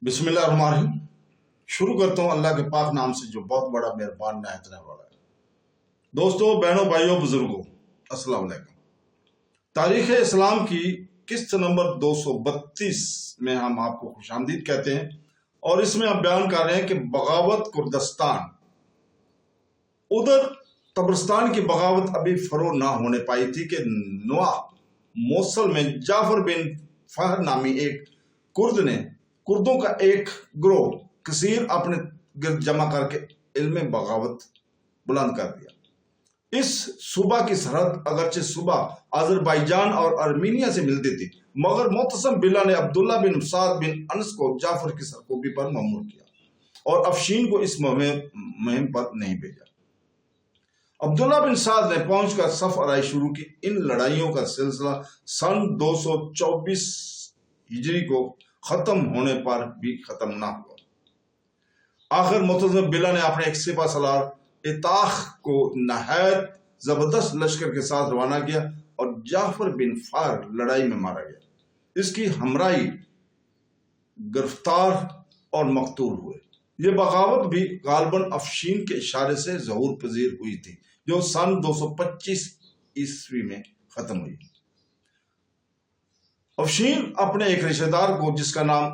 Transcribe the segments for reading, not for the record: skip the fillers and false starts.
بسم اللہ الرحمن الرحیم۔ شروع کرتا ہوں اللہ کے پاک نام سے جو بہت بڑا مہربان نہایت رحم والا ہے۔ دوستو، بہنوں، بھائیوں، بزرگوں، السلام علیکم۔ تاریخ اسلام کی قسط نمبر 232 میں ہم آپ کو خوش آمدید کہتے ہیں، اور اس میں ہم بیان کر رہے ہیں کہ بغاوت کردستان، ادھر طبرستان کی بغاوت ابھی فروغ نہ ہونے پائی تھی کہ نواح موصل میں جعفر بن فہر نامی ایک کردوں کا ایک گروہ کثیر اپنے گرد جمع کر کے علم بغاوت بلند کر دیا۔ اس صوبہ کی سرحد اگرچہ صوبہ آذربائیجان اور ارمینیا سے ملتی تھی، مگر معتصم باللہ نے عبداللہ بن سعد بن انس کو جعفر کی سرکوبی پر مأمور کیا اور افشین کو اس مہم پر نہیں بھیجا۔ عبداللہ بن سعد نے پہنچ کر صف آرائی شروع کی۔ ان لڑائیوں کا سلسلہ سن 224 ہجری کو ختم ہونے پر بھی ختم نہ ہوا۔ آخر معتصم باللہ نے اپنے ایک سپہ سالار اطاخ کو نہایت زبردست لشکر کے ساتھ روانہ کیا اور جعفر بن فہر لڑائی میں مارا گیا۔ اس کی ہمراہی گرفتار اور مقتول ہوئے۔ یہ بغاوت بھی غالباً افشین کے اشارے سے ظہور پذیر ہوئی تھی، جو سن 225 عیسوی میں ختم ہوئی۔ افشین اپنے ایک رشتہ دار کو جس کا نام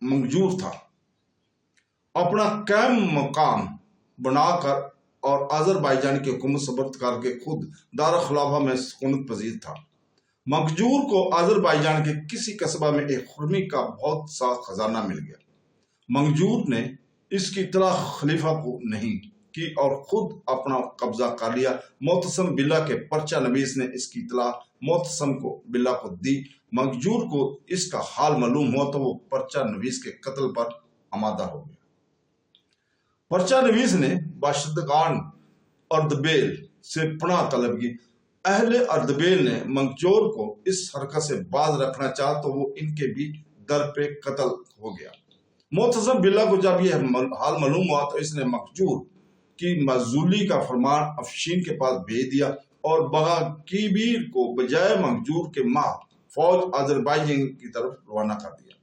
منگجور تھا اپنا قائم مقام بنا کر اور آذربائیجان کی حکومت سپرد کر کے خود دار خلافہ میں سکونت پذیر تھا۔ منگجور کو آذربائیجان کے کسی قصبہ میں ایک خرمی کا بہت سا خزانہ مل گیا۔ منگجور نے اس کی اطلاع خلیفہ کو نہیں کی اور خود اپنا قبضہ کر لیا۔ معتصم باللہ کے پرچہ نویس نے اس کی اطلاع معتصم باللہ کو دی۔ منگجور کو اس کا حال معلوم ہوا تو وہ پرچہ نویس کے قتل پر آمادہ ہو گیا۔ پرچہ نویس نے باشندگان اردبیل سے پناہ طلب کی۔ اہل اردبیل نے منگجور کو اس حرکت سے باز رکھنا چاہا تو وہ ان کے بھی در پہ قتل ہو گیا۔ معتصم باللہ کو جب یہ حال معلوم ہوا تو اس نے منگجور کی معزولی کا فرمان افشین کے پاس بھیج دیا اور بغا کبیر کو بجائے منگجور کے ماہ فوج آذربائیجان کی طرف روانہ کر دیا۔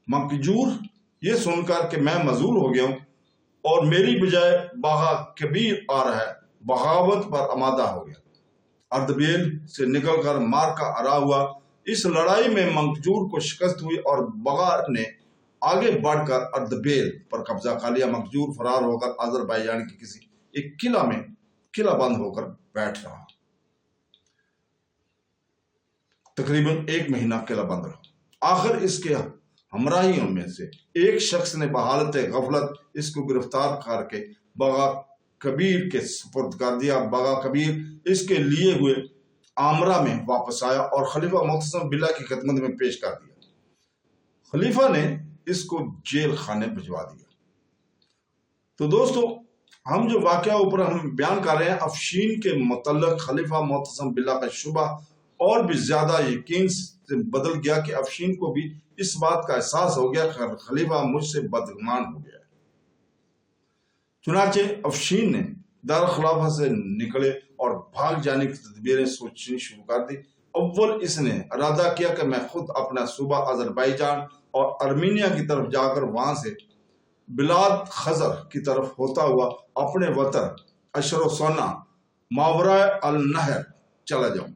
منگجور یہ سن کر کہ میں معزول ہو گیا ہوں اور میری بجائے بغا کبیر آ رہا ہے، بغاوت پر آمادہ ہو گیا۔ اردبیل سے نکل کر مارکا آرا ہوا۔ اس لڑائی میں منگجور کو شکست ہوئی اور بغا نے آگے بڑھ کر اردبیل پر قبضہ کر لیا۔ منگجور فرار ہو کر آذربائیجان کے کسی ایک قلعہ میں قلعہ بند ہو کر بیٹھ رہا۔ تقریباً 1 مہینہ قلعہ بند رہا۔ آخر اس کے ہمراہیوں میں سے ایک شخص نے بحالت غفلت اس کو گرفتار کر کے بغا کبیر کے سپرد کر دیا۔ بغا کبیر اس کے لیے ہوئے آمرہ میں واپس آیا اور خلیفہ معتصم باللہ کی خدمت میں پیش کر دیا۔ خلیفہ نے اس کو جیل خانے بھجوا دیا۔ تو دوستو، ہم جو واقعہ اوپر ہم بیان کر رہے ہیں، افشین کے متعلق خلیفہ معتصم باللہ کا شبہ اور بھی زیادہ یقین سے بدل گیا کہ افشین کو بھی اس بات کا احساس ہو گیا کہ خلیفہ مجھ سے بدگمان ہو گیا ہے۔ چنانچہ افشین نے دار خلافہ سے نکلے اور بھاگ جانے کی تدبیریں سوچنی شروع کر دی۔ اول اس نے ارادہ کیا کہ میں خود اپنا صوبہ آذربائیجان اور ارمینیا کی طرف جا کر وہاں سے بلاد خزر کی طرف ہوتا ہوا اپنے وطن اشر و سونا ماورائے النہر چلا جاؤں،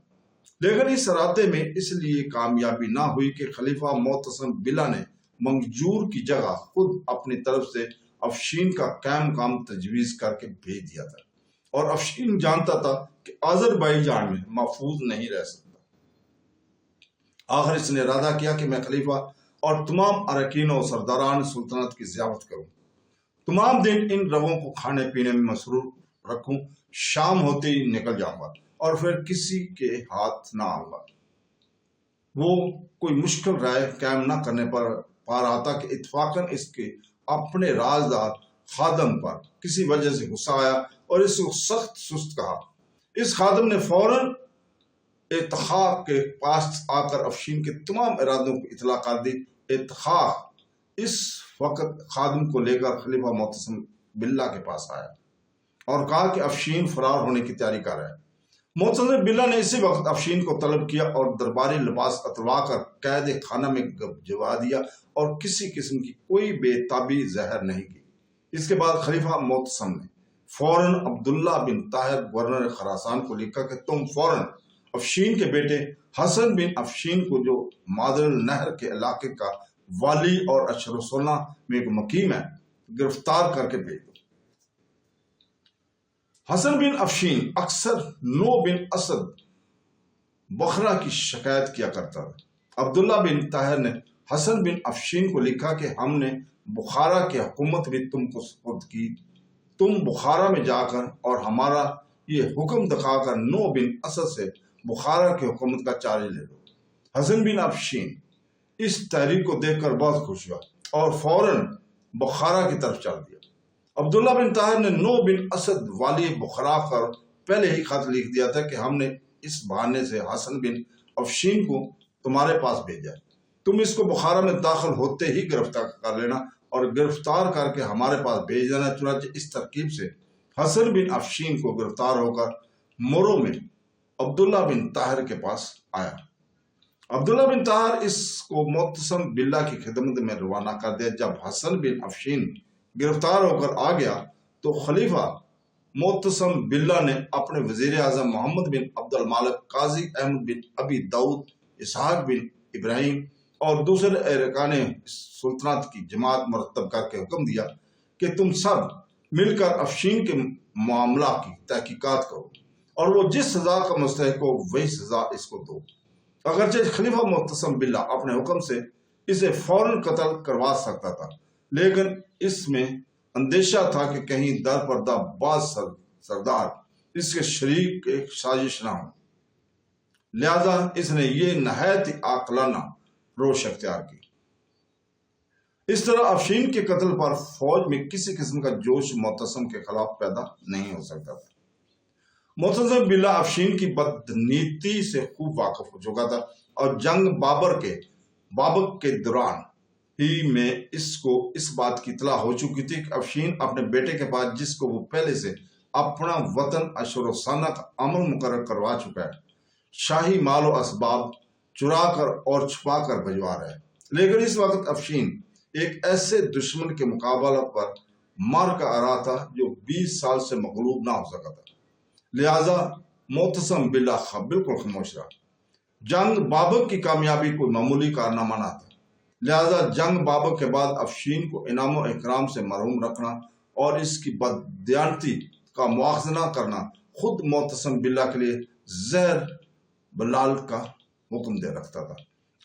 لیکن اس ارادے میں اس لیے کامیابی نہ ہوئی کہ خلیفہ معتصم باللہ نے منگجور کی جگہ خود اپنی طرف سے افشین کا قائم مقام تجویز کر کے بھیج دیا تھا، اور افشین جانتا تھا کہ آذربائیجان میں محفوظ نہیں رہ سکتا۔ آخر اس نے ارادہ کیا کہ میں خلیفہ اور تمام اراکین و سرداران سلطنت کی ضیافت کروں، تمام دن ان لوگوں کو کھانے پینے میں مصروف رکھوں، شام ہوتے ہی نکل جاؤں گا اور پھر کسی کے ہاتھ نہ آؤں گا۔ وہ کوئی مشکل رائے قائم نہ کرنے پر پا رہا تھا کہ اتفاقاً اس کے اپنے رازدار خادم پر کسی وجہ سے غصہ آیا اور اس کو سخت سست کہا۔ اس خادم نے فوراً اتخاق کے پاس آ کر افشین کے تمام ارادوں کو اطلاع کر دی۔ اتخاق اس وقت خادم کو لے کر خلیفہ معتصم باللہ کے پاس آیا اور کہا کہ افشین فرار ہونے کی تیاری کر رہا ہے मोहतसिम बिल्ला ने इसी वक्त अफशीन को तलब किया और दरबारी लिबास अतवा कर कैद खाना में भिजवा दिया और किसी किस्म की कोई बेताबी जहर नहीं की। इसके बाद खलीफा मोहतसिम ने फौरन अब्दुल्ला बिन ताहिर गवर्नर खरासान को लिखा कि तुम फौरन अफशीन के बेटे हसन बिन अफशीन को, जो मादरल नहर के इलाके का वाली और अशरसोना में एक मुकीम है, गिरफ्तार करके भेज दो। हसन बिन अफशीन अक्सर नो बिन असद बखरा की शिकायत किया करता था। अब्दुल्ला बिन ताहिर ने हसन बिन अफशीन को लिखा कि हमने बुखारा की हुकूमत भी तुमको सुपुर्द की, तुम बुखारा में जाकर और हमारा ये हुक्म दिखाकर नो बिन असद से बुखारा की हुकूमत का चार्ज ले लो। हसन बिन अफशीन इस तहरीक को देखकर बहुत खुश हुआ और फौरन बुखारा की तरफ चल दिया। अब्दुल्ला बिन ताहिर ने नो बिन असद वाली बुखारा पर पहले ही खत लिख दिया था कि हमने इस बहाने से हसन बिन अफशीन को तुम्हारे पास भेजा, तुम इसको बुखारा में दाखिल होते ही गिरफ्तार कर लेना और गिरफ्तार करके हमारे पास भेज देना। चुनांचे इस तरकीब से हसन बिन अफशीन को गिरफ्तार होकर मोरो में अब्दुल्ला बिन ताहिर के पास आया। अब्दुल्ला बिन ताहिर इसको मोहतसिम बिल्ला की खिदमत में रवाना कर दिया। जब हसन बिन अफशीन गिरफ्तार होकर आ गया तो खलीफा मोहतसिम बिल्ला ने अपने वजीर आजम मोहम्मद बिन अब्दुल मालिक, काजी अहमद बिन अबी दाऊद, इसहाक बिन इब्राहिम और दूसरे अरकाने सुल्तानत की जमात मुरतब करके हुक्म दिया कि तुम सब मिलकर अफशीन के मामला की तहकीकात करो और वो जिस सजा का मुस्तहिक हो वही सजा इसको दो। अगरचे खलीफा मुहतसिम बिल्ला अपने हुक्म से इसे फौरन कत्ल करवा सकता था, लेकिन इसमें अंदेशा था कि कहीं दर पर्दा बाज सरदार इसके शरीक एक साजिश ना हो, लिहाजा इसने ये नहायत आकलाना रोश अख्तियार की। इस तरह अफशीन के कत्ल पर फौज में किसी किस्म का जोश मोहतसिम के खिलाफ पैदा नहीं हो सकता था। मोहतसिम बिल्ला अफशीन की बदनीति से खूब वाकिफ हो चुका था और जंग बाबर के दौरान ही में इसको इस बात की इतला हो चुकी थी कि अफशीन अपने बेटे के पास, जिसको वो पहले से अपना वतन अशरसाना का अमल मुकर्रर करवा चुका है, शाही माल और असबाब चुरा कर और छुपा कर भिजवा रहा है। लेकिन इस वक्त अफशीन एक ऐसे दुश्मन के मुकाबला पर मार का आ रहा था जो 20 साल से मगलूब ना हो सका था, लिहाजा मोहतसिम बिल्ला बिल्कुल खामोश रहा। जंग बाबर की कामयाबी कोई मामूली कारनामा ना था, लिहाजा जंग बाबर के बाद अफशीन को इनाम और इकराम से महरूम रखना और इसकी बददियानती का मुआखज़ा करना खुद मोहतसिम बिल्ला के लिए जहर बलाल का हुक्म दे रखता था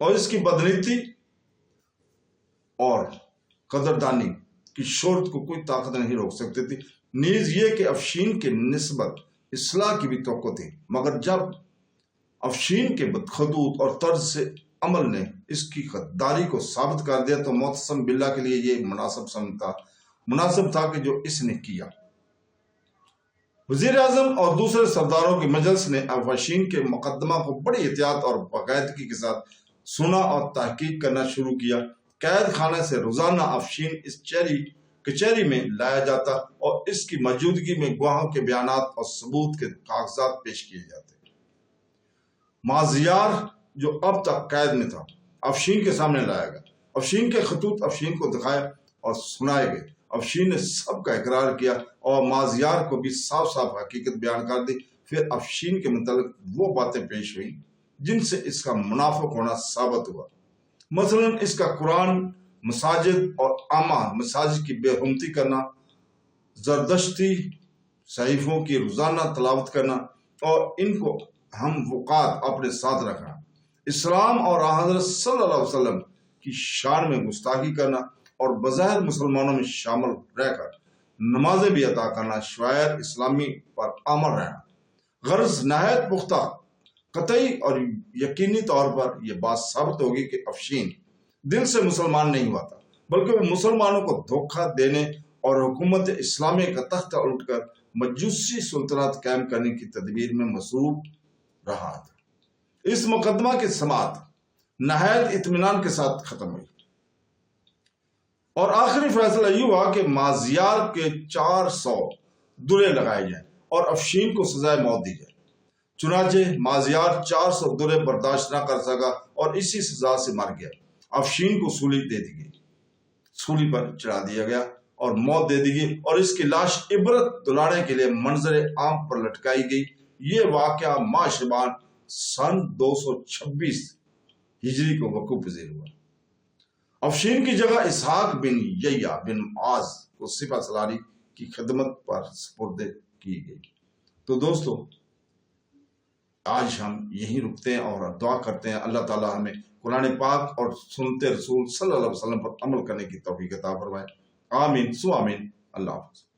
और इसकी बदनीति और कदरदानी की शोहरत को कोई ताकत नहीं रोक सकती थी। नीज ये कि अफशीन के निस्बत इस्लाह की भी तवक्को थी, मगर जब अफशीन के बदखदूत और तर्ज से अमल ने इसकी गद्दारी को साबित कर दिया तो मोहतसिम बिल्ला के लिए ये मुनासिब था कि जो इसने किया। वजीर आजम और दूसरे सरदारों की मजलिस ने अफशीन के मुकदमा को बड़ी एहतियात और बाकायदगी के साथ सुना और तहकीक करना शुरू किया। कैद खाने से रोजाना अफशीन इस कचहरी में लाया जाता और इसकी मौजूदगी में गवाहों के बयानात और सबूत के कागजात पेश किए जाते। माजियार जो अब तक कैद में था अफशीन के सामने लाया गया। अफशीन के खतूत अफशीन को दिखाए और सुनाए गए। अफशीन ने सबका इकरार किया और माजियार को भी साफ साफ हकीकत बयान कर दी। फिर अफशीन के मुतालिक वो बातें पेश हुई जिनसे इसका मुनाफिक होना साबित हुआ। मसलन इसका कुरान, मसाजिद और आमा मसाजिद की बेहुरमती करना, जरदश्ती सहीफों की रोजाना तलावत करना और इनको हम वक़ात अपने साथ रखना, इस्लाम और हज़रत सल्लल्लाहु अलैहि वसल्लम की शान में गुस्ताखी करना और बज़ाहिर मुसलमानों में शामिल रहकर नमाजें भी अदा करना, शायर इस्लामी पर अमल रहना। गर्ज नहायत पुख्ता, कतई और यकीनी तौर पर यह बात साबित होगी कि अफशीन दिल से मुसलमान नहीं हुआ था, बल्कि वो मुसलमानों को धोखा देने और हुकूमत इस्लामी का तख्ता उलटकर मजूसी सुल्तानत कायम करने की तदबीर में मसरूफ रहा था। इस मुकदमा की समाअत नहायत इत्मीनान के साथ खत्म हुई और आखिरी फैसला ये हुआ कि माजियार के 400 दुरे लगाए जाए और अफशीन को सजाए मौत दी जाए। चुनाचे माजियार 400 दुरे बर्दाश्त न कर सका और इसी सजा से मर गया। अफशीन को सूली दे दी गई, सूली पर चढ़ा दिया गया और मौत दे दी गई और इसकी लाश इबरत दिलाने के लिए मंजर आम पर लटकाई गई। ये वाकया माह शबान सन 226 हिजरी को वकूफ पजीर हुआ। अफशीन की जगह इसहाक बिन यैया बिन आज को सिपा सलारी की खिदमत पर सुपुर्द की गई। तो दोस्तों, आज हम यहीं रुकते हैं और दुआ करते हैं अल्लाह ताला हमें कुरान पाक और सुनते रसूल सल्लल्लाहु अलैहि वसल्लम पर अमल करने की तौफीक अता फरमाए। आमीन सु आमीन। अल्लाह हाफ़िज़।